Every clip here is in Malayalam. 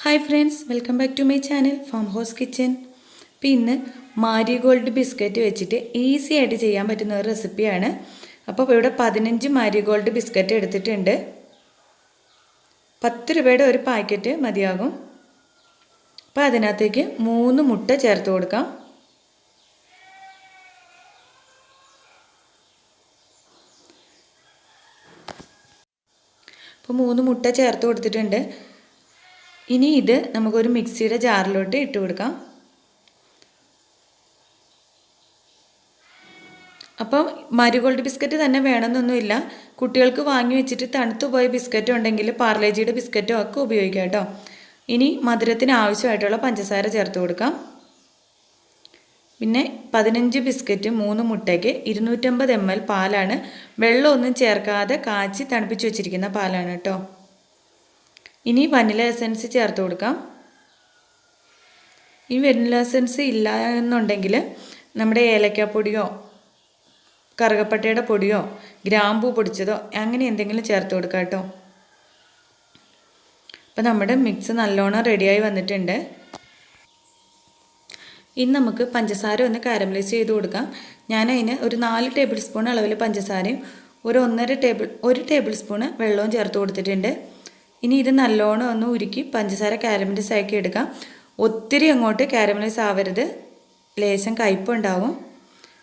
Hi friends, welcome back to my channel Farmhouse Kitchen. പിന്നെ മാരിഗോൾഡ് ബിസ്ക്കറ്റ് വെച്ചിട്ട് ഈസി ആയിട്ട് ചെയ്യാൻ പറ്റുന്ന ഒരു റെസിപ്പിയാണ്. അപ്പോൾ ഇവിടെ 15 മാരിഗോൾഡ് ബിസ്ക്കറ്റ് എടുത്തിട്ടുണ്ട്. 10 രൂപയുടെ ഒരു പാക്കറ്റ് മതിയാകും. അപ്പോൾ അതിനകത്തേക്ക് 3 മുട്ട ചേർത്ത് കൊടുക്കാം. അപ്പോൾ 3 മുട്ട ചേർത്ത് കൊടുത്തിട്ടുണ്ട്. ഇനി ഇത് നമുക്കൊരു മിക്സിയുടെ ജാറിലോട്ട് ഇട്ട് കൊടുക്കാം. അപ്പോൾ മാരിഗോൾഡ് ബിസ്ക്കറ്റ് തന്നെ വേണമെന്നൊന്നുമില്ല. കുട്ടികൾക്ക് വാങ്ങി വെച്ചിട്ട് തണുത്തു പോയ ബിസ്ക്കറ്റ് ഉണ്ടെങ്കിൽ പാർലേജിയുടെ ബിസ്ക്കറ്റോ ഒക്കെ ഉപയോഗിക്കാം കേട്ടോ. ഇനി മധുരത്തിന് ആവശ്യമായിട്ടുള്ള പഞ്ചസാര ചേർത്ത് കൊടുക്കാം. പിന്നെ 15 ബിസ്ക്കറ്റ് 3 മുട്ടയ്ക്ക് 250 ml പാലാണ്. വെള്ളമൊന്നും ചേർക്കാതെ കാച്ചി തണുപ്പിച്ച് വെച്ചിരിക്കുന്ന പാലാണ് കേട്ടോ. ഇനി വനില എസൻസ് ചേർത്ത് കൊടുക്കാം. ഈ വനില എസൻസ് ഇല്ല എന്നുണ്ടെങ്കിൽ നമ്മുടെ ഏലക്കാപ്പൊടിയോ കറുകപ്പട്ടയുടെ പൊടിയോ ഗ്രാമ്പൂ പൊടിച്ചതോ അങ്ങനെ എന്തെങ്കിലും ചേർത്ത് കൊടുക്കാം കേട്ടോ. അപ്പോൾ നമ്മുടെ മിക്സ് നല്ലോണം റെഡിയായി വന്നിട്ടുണ്ട്. ഇനി നമുക്ക് പഞ്ചസാര ഒന്ന് കാരമലൈസ് ചെയ്ത് കൊടുക്കാം. ഞാനതിന് ഒരു 4 ടേബിൾ സ്പൂൺ അളവിൽ പഞ്ചസാരയും ഒരു 1 ടേബിൾ സ്പൂണ് വെള്ളവും ചേർത്ത് കൊടുത്തിട്ടുണ്ട്. ഇനി ഇത് നല്ലോണം ഒന്ന് ഉരുക്കി പഞ്ചസാര കാരമലൈസ് ആക്കി എടുക്കാം. ഒത്തിരി അങ്ങോട്ട് കാരമലൈസ് ആവരുത്, ലേശം കയ്പുണ്ടാവും.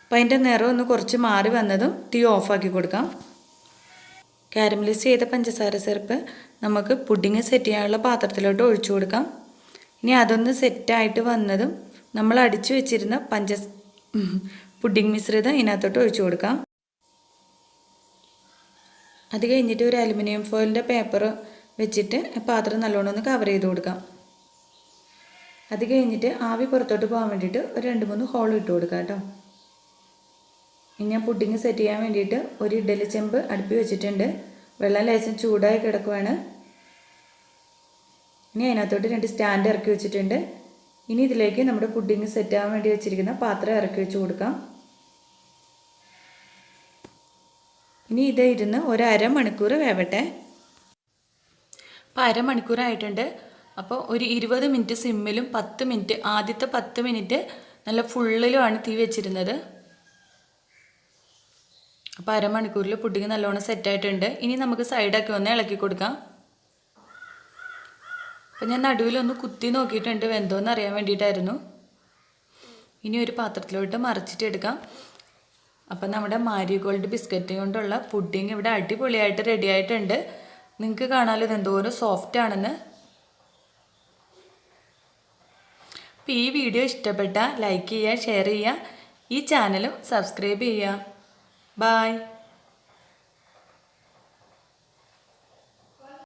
അപ്പോൾ അതിൻ്റെ നിറം ഒന്ന് കുറച്ച് മാറി വന്നതും തീ ഓഫാക്കി കൊടുക്കാം. കാരമലൈസ് ചെയ്ത പഞ്ചസാര സിറപ്പ് നമുക്ക് പുഡിങ് സെറ്റ് ചെയ്യാനുള്ള പാത്രത്തിലോട്ട് ഒഴിച്ചു കൊടുക്കാം. ഇനി അതൊന്ന് സെറ്റായിട്ട് വന്നതും നമ്മൾ അടിച്ചു വെച്ചിരുന്ന പുഡിങ് മിശ്രിതം ഇതിനകത്തോട്ട് ഒഴിച്ചു കൊടുക്കാം. അത് കഴിഞ്ഞിട്ട് ഒരു അലുമിനിയം ഫോയിലിൻ്റെ പേപ്പർ വെച്ചിട്ട് പാത്രം നല്ലോണം ഒന്ന് കവർ ചെയ്ത് കൊടുക്കാം. അത് കഴിഞ്ഞിട്ട് ആവി പുറത്തോട്ട് പോകാൻ വേണ്ടിയിട്ട് ഒരു 2-3 ഹോൾ ഇട്ട് കൊടുക്കാം കേട്ടോ. ഇനി ഞാൻ പുഡിങ് സെറ്റ് ചെയ്യാൻ വേണ്ടിയിട്ട് ഒരു ഇഡ്ഡലി ചെമ്പ് അടുപ്പി വെച്ചിട്ടുണ്ട്. വെള്ളം ലേശം ചൂടായി കിടക്കുവാണ്. ഇനി അതിനകത്തോട്ട് 2 സ്റ്റാൻഡ് ഇറക്കി വെച്ചിട്ടുണ്ട്. ഇനി ഇതിലേക്ക് നമ്മുടെ പുഡിങ് സെറ്റ് ആവാൻ വേണ്ടി വെച്ചിരിക്കുന്ന പാത്രം ഇറക്കി വെച്ച് കൊടുക്കാം. ഇനി ഇത് ഇരുന്ന് ഒരു അരമണിക്കൂർ വേവട്ടെ. അപ്പോൾ അരമണിക്കൂറായിട്ടുണ്ട്. അപ്പോൾ ഒരു 20 മിനിറ്റ് സിമ്മിലും 10 മിനിറ്റ് ആദ്യത്തെ 10 മിനിറ്റ് നല്ല ഫുള്ളിലുമാണ് തീ വെച്ചിരുന്നത്. അപ്പോൾ അരമണിക്കൂറിൽ പുഡിങ് നല്ലോണം സെറ്റായിട്ടുണ്ട്. ഇനി നമുക്ക് സൈഡൊക്കെ ഒന്ന് ഇളക്കി കൊടുക്കാം. അപ്പോൾ ഞാൻ നടുവിലൊന്ന് കുത്തി നോക്കിയിട്ടുണ്ട്, വെന്തോന്ന് അറിയാൻ വേണ്ടിയിട്ടായിരുന്നു. ഇനി ഒരു പാത്രത്തിലോട്ട് മറിച്ചിട്ട് എടുക്കാം. അപ്പോൾ നമ്മുടെ മാരിഗോൾഡ് ബിസ്ക്കറ്റ് കൊണ്ടുള്ള പുഡിങ് ഇവിടെ അടിപൊളിയായിട്ട് റെഡി ആയിട്ടുണ്ട്. നിങ്ങൾക്ക് കാണാമല്ലോ ഇതെന്തോരം സോഫ്റ്റ് ആണെന്ന്. അപ്പോൾ ഈ വീഡിയോ ഇഷ്ടപ്പെട്ടാൽ ലൈക്ക് ചെയ്യുക, ഷെയർ ചെയ്യുക, ഈ ചാനലും സബ്സ്ക്രൈബ് ചെയ്യുക. ബൈ.